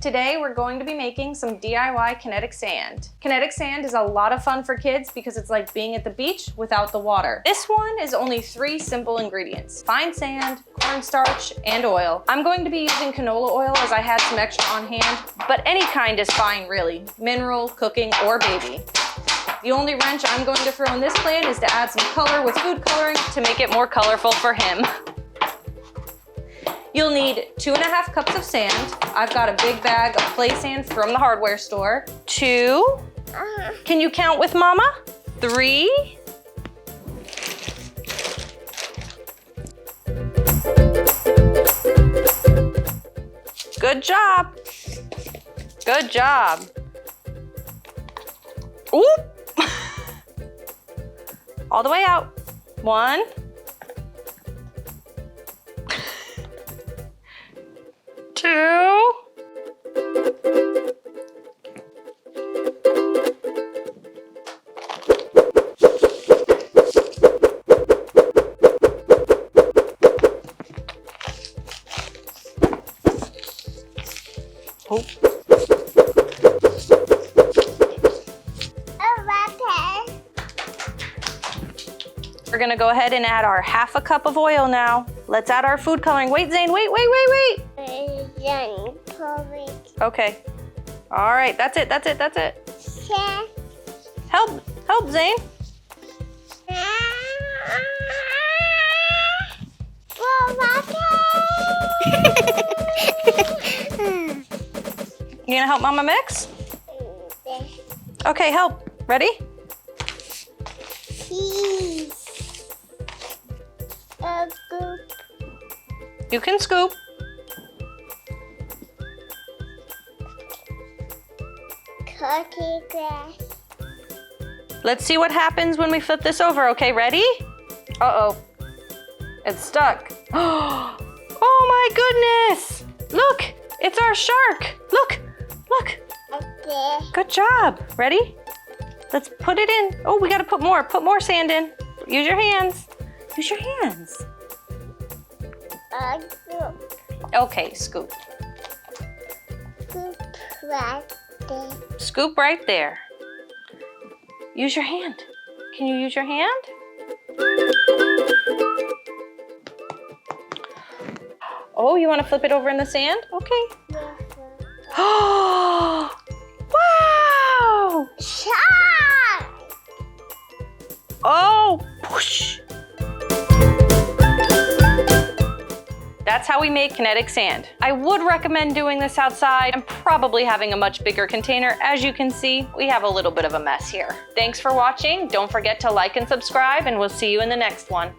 Today we're going to be making some DIY kinetic sand. Kinetic sand is a lot of fun for kids because it's like being at the beach without the water. This one is only 3 simple ingredients: fine sand, cornstarch, and oil. I'm going to be using canola oil as I had some extra on hand, but any kind is fine really, mineral, cooking, or baby. The only wrench I'm going to throw in this plan is to add some color with food coloring to make it more colorful for him. You'll need 2½ cups of sand. I've got a big bag of play sand from the hardware store. 2. Can you count with Mama? 3. Good job. Good job. Ooh. All the way out. 1. 2. 3. We're gonna go ahead and add our ½ cup of oil now. Let's add our food coloring. Wait, Zane, wait. Okay. All right, that's it. Help, Zane. You gonna help Mama mix? Okay, help. Ready? You can scoop. Cookie grass. Let's see what happens when we flip this over. Okay, ready? Uh-oh. It's stuck. Oh my goodness! Look, it's our shark. Look. Okay. Good job. Ready? Let's put it in. Oh, we gotta put more. Put more sand in. Use your hands. Use your hands. Okay, scoop. Scoop right there. Scoop right there. Use your hand. Can you use your hand? Oh, you want to flip it over in the sand? Okay. Oh, wow! Shark! Oh, whoosh. That's how we make kinetic sand. I would recommend doing this outside and probably having a much bigger container. As you can see, we have a little bit of a mess here. Thanks for watching. Don't forget to like and subscribe, and we'll see you in the next one.